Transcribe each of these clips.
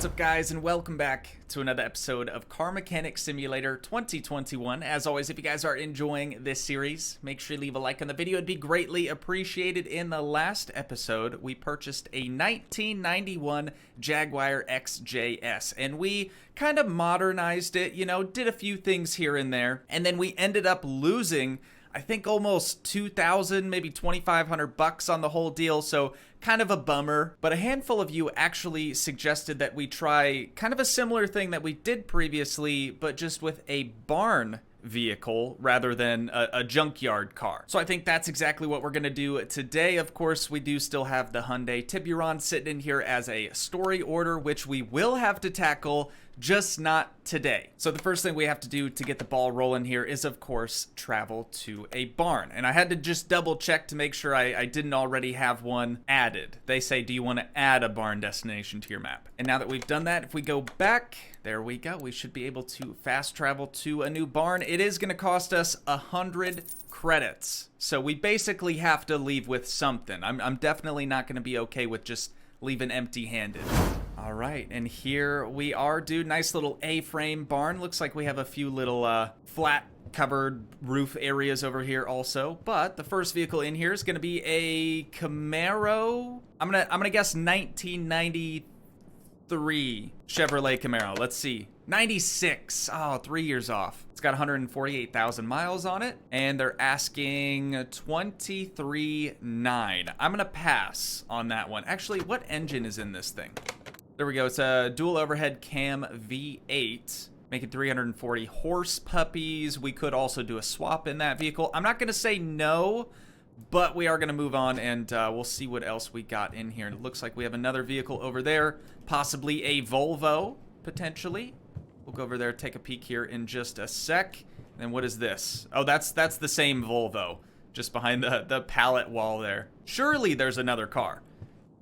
What's up, guys, and welcome back to another episode of Car Mechanic Simulator 2021. As always, if you guys are enjoying this series, make sure you leave a like on the video. It'd be greatly appreciated. In the last episode, we purchased a 1991 Jaguar XJS, and we kind of modernized it, you know, did a few things here and there, and then we ended up losing, I think, almost 2,000, maybe 2,500 bucks on the whole deal, so kind of a bummer. But a handful of you actually suggested that we try kind of a similar thing that we did previously, but just with a barn vehicle rather than a junkyard car. So I think that's exactly what we're going to do today. Of course, we do still have the Hyundai Tiburon sitting in here as a story order, which we will have to tackle, just not today. So the first thing we have to do to get the ball rolling here is, of course, travel to a barn. And I had to just double check to make sure I didn't already have one added. They say, do you want to add a barn destination to your map? And now that we've done that, if we go back, there we go. We should be able to fast travel to a new barn. It is going to cost us 100 credits. So we basically have to leave with something. I'm definitely not going to be okay with just leaving empty-handed. All right, and here we are, dude. Nice little A-frame barn. Looks like we have a few little flat covered roof areas over here also. But the first vehicle in here is going to be a Camaro. I'm gonna guess 1993 Chevrolet Camaro. Let's see. 96. Oh, 3 years off. It's got 148,000 miles on it, and they're asking 23.9. I'm gonna pass on that one. Actually, what engine is in this thing? There we go. It's a dual overhead cam V8, making 340 horse puppies. We could also do a swap in that vehicle. I'm not gonna say no, but we are gonna move on, and we'll see what else we got in here. It looks like we have another vehicle over there, possibly a Volvo, potentially. We'll go over there, take a peek here in just a sec. And what is this? Oh, that's the same Volvo, just behind the pallet wall there. Surely there's another car.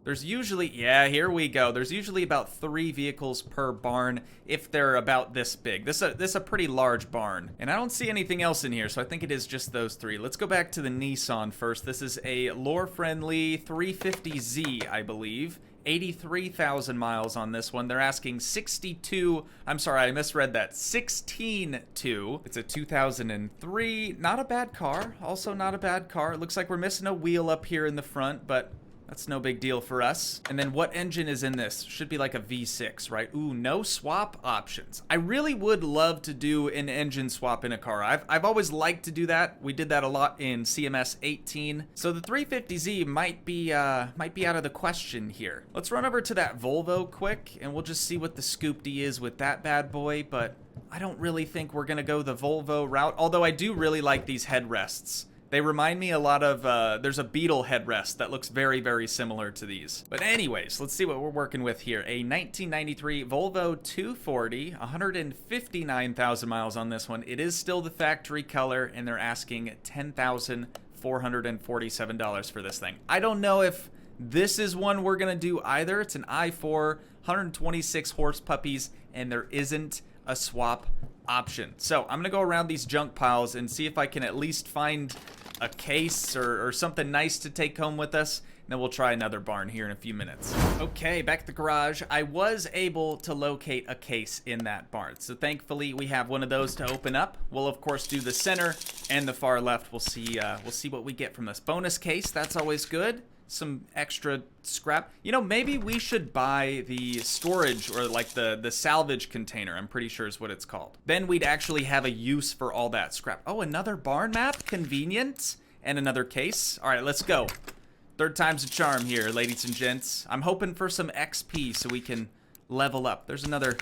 There's usually, yeah, here we go. There's usually about 3 vehicles per barn if they're about this big. This is a pretty large barn. And I don't see anything else in here, so I think it is just those 3. Let's go back to the Nissan first. This is a lore-friendly 350Z, I believe. 83,000 miles on this one. They're asking 62, I'm sorry, I misread that, 16.2. It's a 2003, not a bad car, also not a bad car. It looks like we're missing a wheel up here in the front, but that's no big deal for us. And then what engine is in this? Should be like a V6, right? Ooh, no swap options. I really would love to do an engine swap in a car. I've always liked to do that. We did that a lot in CMS 18. So the 350Z might be out of the question here. Let's run over to that Volvo quick, and we'll just see what the scoop-D is with that bad boy, but I don't really think we're gonna go the Volvo route, although I do really like these headrests. They remind me a lot of, there's a Beetle headrest that looks very, very similar to these. But anyways, let's see what we're working with here. A 1993 Volvo 240, 159,000 miles on this one. It is still the factory color, and they're asking $10,447 for this thing. I don't know if this is one we're gonna do either. It's an i4, 126 horse puppies, and there isn't a swap option. So I'm gonna go around these junk piles and see if I can at least find a case or something nice to take home with us, and then we'll try another barn here in a few minutes. Okay, back at the garage. I was able to locate a case in that barn, so thankfully we have one of those to open up. We'll of course do the center and the far left. We'll see what we get from this bonus case. That's always good. Some extra scrap. You know, maybe we should buy the storage, or like the salvage container, I'm pretty sure is what it's called. Then we'd actually have a use for all that scrap. Oh, another barn map, convenient, and another case. All right, let's go. Third time's a charm here, ladies and gents. I'm hoping for some XP so we can level up. There's another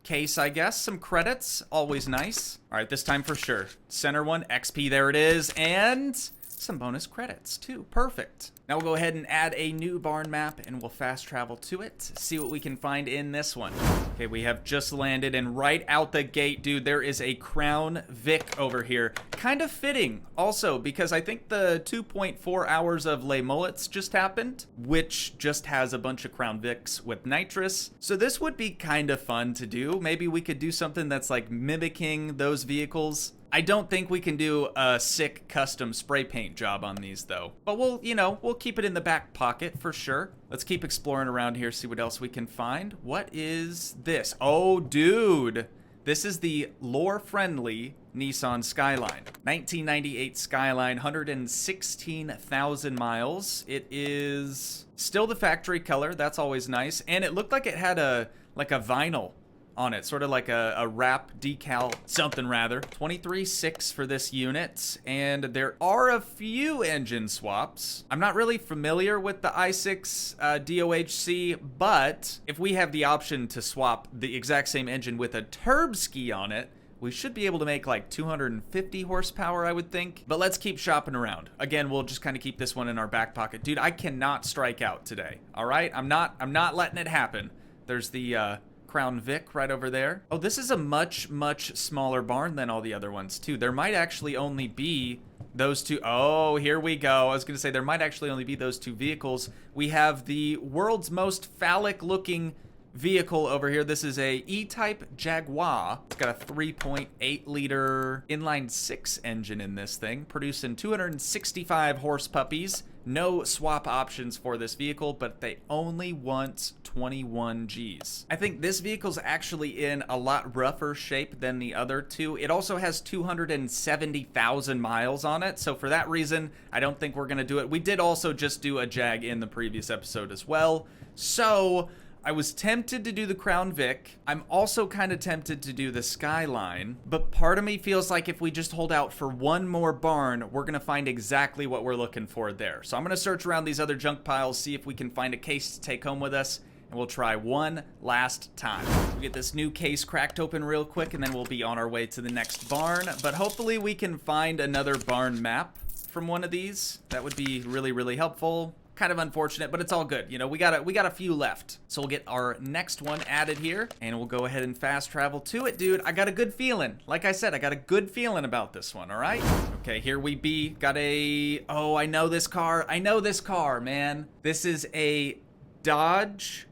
case, I guess. Some credits, always nice. All right, this time for sure. Center one, XP, there it is, and some bonus credits too. Perfect. Now we'll go ahead and add a new barn map, and we'll fast travel to it, see what we can find in this one. Okay, we have just landed, and right out the gate, dude, there is a Crown Vic over here. Kind of fitting also, because I think the 2.4 hours of Les Mullets just happened, which just has a bunch of Crown Vics with nitrous. So this would be kind of fun to do. Maybe we could do something that's like mimicking those vehicles. I don't think we can do a sick custom spray paint job on these though. But we'll keep it in the back pocket for sure. Let's keep exploring around here, see what else we can find. What is this? Oh, dude. This is the lore-friendly Nissan Skyline. 1998 Skyline, 116,000 miles. It is still the factory color. That's always nice. And it looked like it had a vinyl on it, sort of like a wrap decal, something rather. 23.6 for this unit, and there are a few engine swaps. I'm not really familiar with the i6 DOHC, but if we have the option to swap the exact same engine with a Toogii on it, we should be able to make like 250 horsepower, I would think. But let's keep shopping around. Again, we'll just kind of keep this one in our back pocket. Dude, I cannot strike out today. All right, I'm not letting it happen. There's the Crown Vic right over there. Oh, this is a much smaller barn than all the other ones too. There might actually only be those two. Oh, here we go. I was gonna say there might actually only be those two vehicles. We have the world's most phallic looking vehicle over here. This is a E-Type Jaguar. It's got a 3.8 liter inline 6 engine in this thing, producing 265 horse puppies. No swap options for this vehicle, but they only want 21 Gs. I think this vehicle's actually in a lot rougher shape than the other two. It also has 270,000 miles on it, so for that reason, I don't think we're gonna do it. We did also just do a Jag in the previous episode as well, so I was tempted to do the Crown Vic. I'm also kind of tempted to do the Skyline, but part of me feels like if we just hold out for one more barn, we're gonna find exactly what we're looking for there. So I'm gonna search around these other junk piles, see if we can find a case to take home with us, and we'll try one last time. We'll get this new case cracked open real quick, and then we'll be on our way to the next barn. But hopefully we can find another barn map from one of these. That would be really helpful. Kind of unfortunate, but it's all good. You know, we got a few left. So we'll get our next one added here, and we'll go ahead and fast travel to it, dude. I got a good feeling. Like I said, I got a good feeling about this one, all right? Okay, here we be. Got a... Oh, I know this car. I know this car, man. This is a Dodge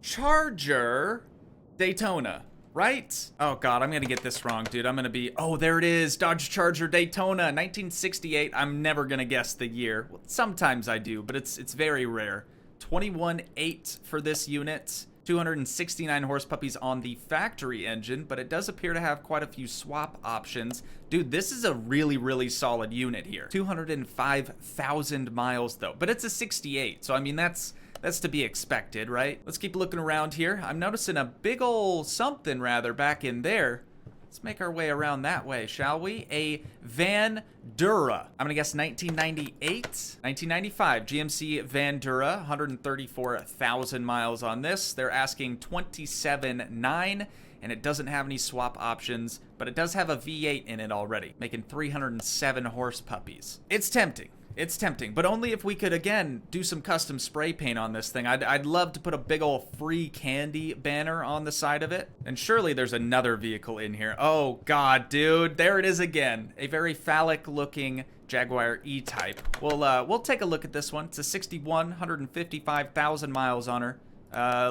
Charger Daytona. Right? Oh God, I'm gonna get this wrong, dude. I'm gonna be, oh, there it is, Dodge Charger Daytona, 1968. I'm never gonna guess the year. Well, sometimes I do, but it's very rare. 21.8 for this unit. 269 horse puppies on the factory engine, but it does appear to have quite a few swap options. Dude, this is a really solid unit here. 205,000 miles though, but it's a 68, so I mean, that's to be expected, right? Let's keep looking around here. I'm noticing a big ol' something rather back in there. Let's make our way around that way, shall we? A Vandura. I'm gonna guess 1998, 1995 GMC Vandura, 134,000 miles on this. They're asking 27.9, and it doesn't have any swap options, but it does have a V8 in it already, making 307 horse puppies. It's tempting. It's tempting, but only if we could, again, do some custom spray paint on this thing. I'd love to put a big old free candy banner on the side of it. And surely there's another vehicle in here. Oh, God, dude. There it is again. A very phallic-looking Jaguar E-Type. We'll take a look at this one. It's a 61, 155,000 miles on her.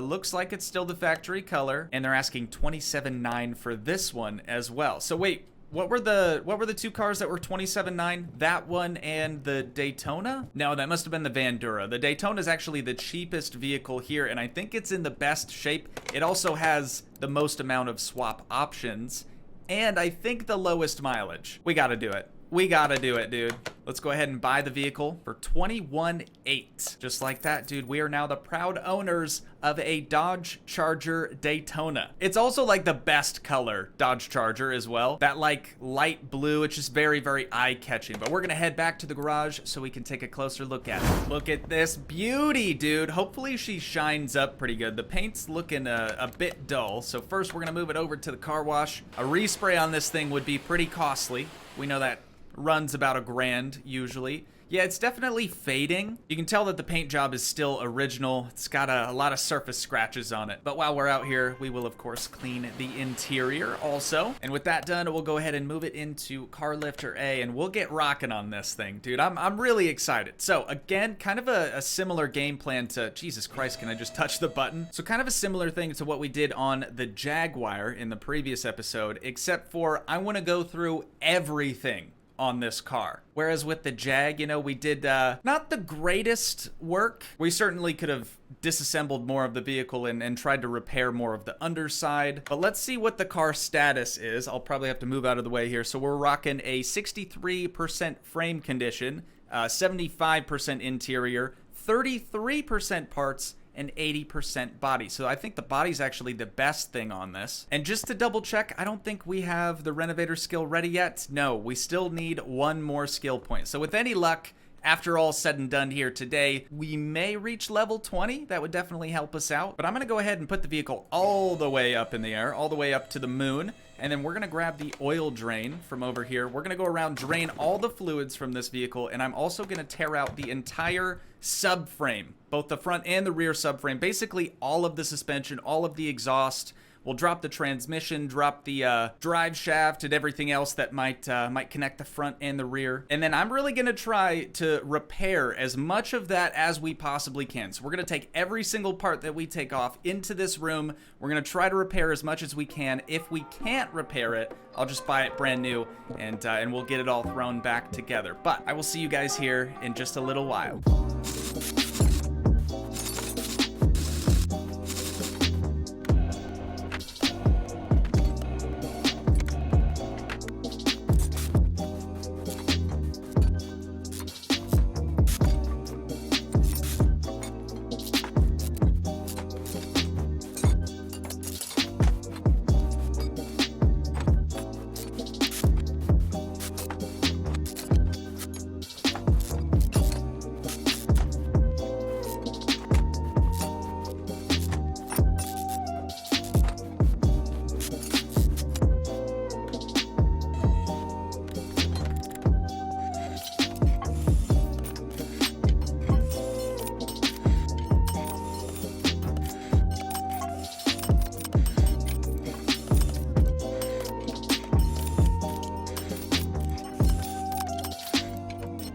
Looks like it's still the factory color, and they're asking 27.9 for this one as well. So wait, what were the two cars that were 27.9? That one and the Daytona? No, that must have been the Vandura. The Daytona is actually the cheapest vehicle here, and I think it's in the best shape. It also has the most amount of swap options, and I think the lowest mileage. We gotta do it. We gotta do it, dude. Let's go ahead and buy the vehicle for 21.8. Just like that, dude. We are now the proud owners of a Dodge Charger Daytona. It's also like the best color Dodge Charger as well. That like light blue, it's just very eye-catching. But we're gonna head back to the garage so we can take a closer look at it. Look at this beauty, dude. Hopefully she shines up pretty good. The paint's looking a bit dull. So first we're gonna move it over to the car wash. A respray on this thing would be pretty costly. We know that runs about $1,000 usually. Yeah, it's definitely fading. You can tell that the paint job is still original. It's got a lot of surface scratches on it. But while we're out here, we will of course clean the interior also. And with that done, we'll go ahead and move it into car lifter A, and we'll get rocking on this thing, dude. I'm really excited. So again, kind of a similar game plan to, Jesus Christ, can I just touch the button? So kind of a similar thing to what we did on the Jaguar in the previous episode, except for I want to go through everything on this car. Whereas with the Jag, you know, we did not the greatest work. We certainly could have disassembled more of the vehicle and tried to repair more of the underside. But let's see what the car status is. I'll probably have to move out of the way here. So we're rocking a 63% frame condition, 75% interior, 33% parts, and 80% body. So I think the body's actually the best thing on this. And just to double check, I don't think we have the renovator skill ready yet. No, we still need one more skill point. So with any luck, after all said and done here today, we may reach level 20. That would definitely help us out. But I'm gonna go ahead and put the vehicle all the way up in the air, all the way up to the moon. And then we're gonna grab the oil drain from over here. We're gonna go around, drain all the fluids from this vehicle, and I'm also gonna tear out the entire subframe, both the front and the rear subframe, basically all of the suspension, all of the exhaust. We'll drop the transmission, drop the drive shaft, and everything else that might connect the front and the rear. And then I'm really gonna try to repair as much of that as we possibly can. So we're gonna take every single part that we take off into this room. We're gonna try to repair as much as we can. If we can't repair it, I'll just buy it brand new, and we'll get it all thrown back together. But I will see you guys here in just a little while.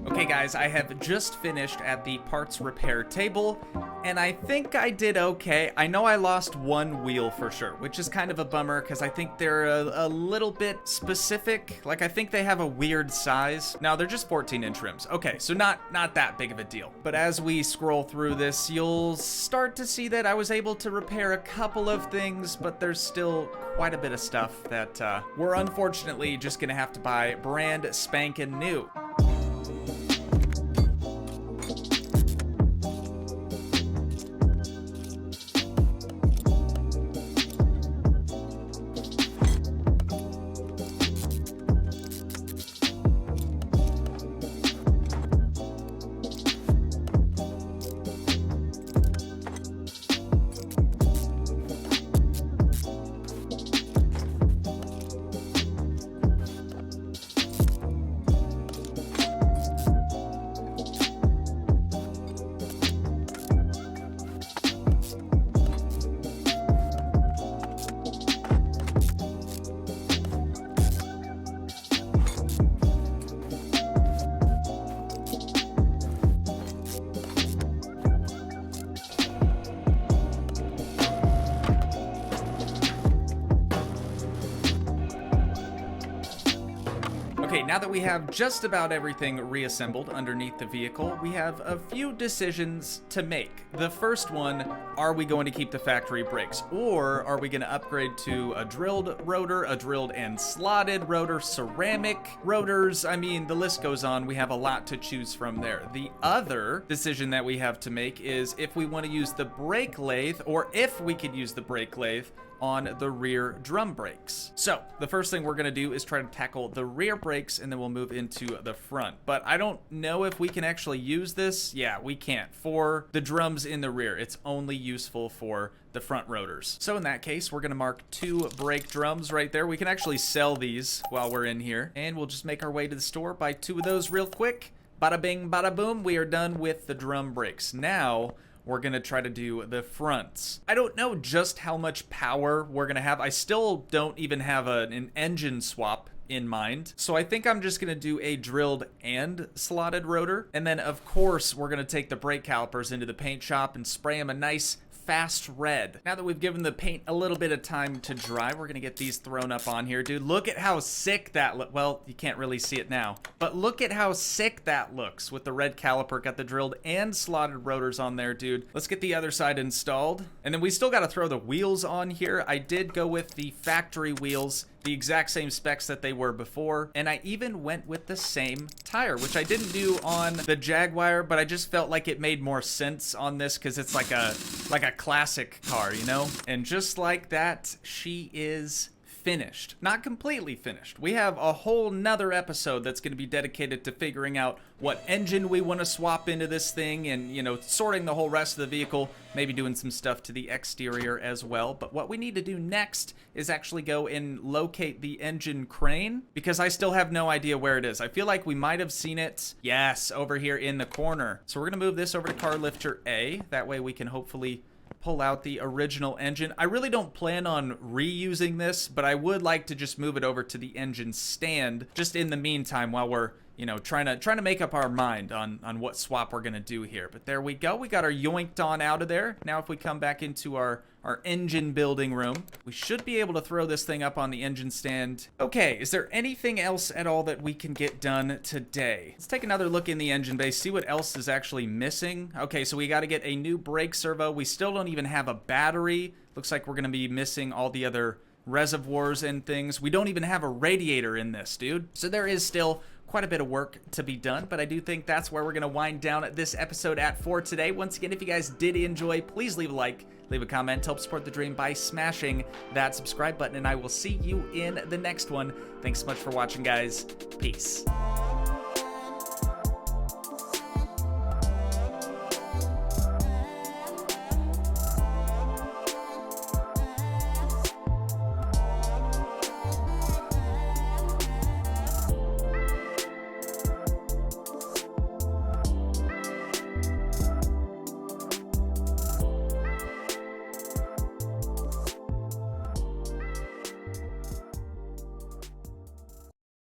Okay guys, I have just finished at the parts repair table, and I think I did okay. I know I lost one wheel for sure, which is kind of a bummer because I think they're a little bit specific. Like, I think they have a weird size. Now, they're just 14-inch rims. Okay, so not that big of a deal. But as we scroll through this, you'll start to see that I was able to repair a couple of things, but there's still quite a bit of stuff that we're unfortunately just gonna have to buy brand spanking new. Okay, now that we have just about everything reassembled underneath the vehicle, we have a few decisions to make. The first one, are we going to keep the factory brakes, or are we going to upgrade to a drilled rotor, a drilled and slotted rotor, ceramic rotors? I mean, the list goes on. We have a lot to choose from there. The other decision that we have to make is if we want to use the brake lathe, or if we could use the brake lathe on the rear drum brakes. So the first thing we're gonna do is try to tackle the rear brakes, and then we'll move into the front. But I don't know if we can actually use this. Yeah, we can't. For the drums in the rear, it's only useful for the front rotors. So in that case, we're gonna mark 2 brake drums right there. We can actually sell these while we're in here, and we'll just make our way to the store, buy 2 of those real quick, Bada bing, bada boom, we are done with the drum brakes. Now, we're gonna try to do the fronts. I don't know just how much power we're gonna have. I still don't even have an engine swap in mind. So I think I'm just gonna do a drilled and slotted rotor. And then of course, we're gonna take the brake calipers into the paint shop and spray them a nice fast red. Now that we've given the paint a little bit of time to dry, we're gonna get these thrown up on here. Dude, look at how sick that well, you can't really see it now, but look at how sick that looks with the red caliper. Got the drilled and slotted rotors on there, dude. Let's get the other side installed. And then we still gotta throw the wheels on here. I did go with the factory wheels, the exact same specs that they were before, and I even went with the same tire, which I didn't do on the Jaguar, but I just felt like it made more sense on this because it's like a classic car, you know? And just like that, she is finished. Not completely finished. We have a whole nother episode that's going to be dedicated to figuring out what engine we want to swap into this thing and, you know, sorting the whole rest of the vehicle, maybe doing some stuff to the exterior as well. But what we need to do next is actually go and locate the engine crane because I still have no idea where it is. I feel like we might have seen it, yes, over here in the corner. So we're going to move this over to car lifter A. That way we can hopefully pull out the original engine. I really don't plan on reusing this, but I would like to just move it over to the engine stand just in the meantime while we're, you know, trying to make up our mind on what swap we're gonna do here. But there we go. We got our yoinked on out of there. Now if we come back into our engine building room, we should be able to throw this thing up on the engine stand. Okay, is there anything else at all that we can get done today? Let's take another look in the engine bay, see what else is actually missing. Okay, so we got to get a new brake servo. We still don't even have a battery. Looks like we're gonna be missing all the other reservoirs and things. We don't even have a radiator in this, dude. So there is still quite a bit of work to be done, but I do think that's where we're gonna wind down this episode at for today. Once again, if you guys did enjoy, please leave a like, leave a comment, help support the dream by smashing that subscribe button, and I will see you in the next one. Thanks so much for watching, guys. Peace.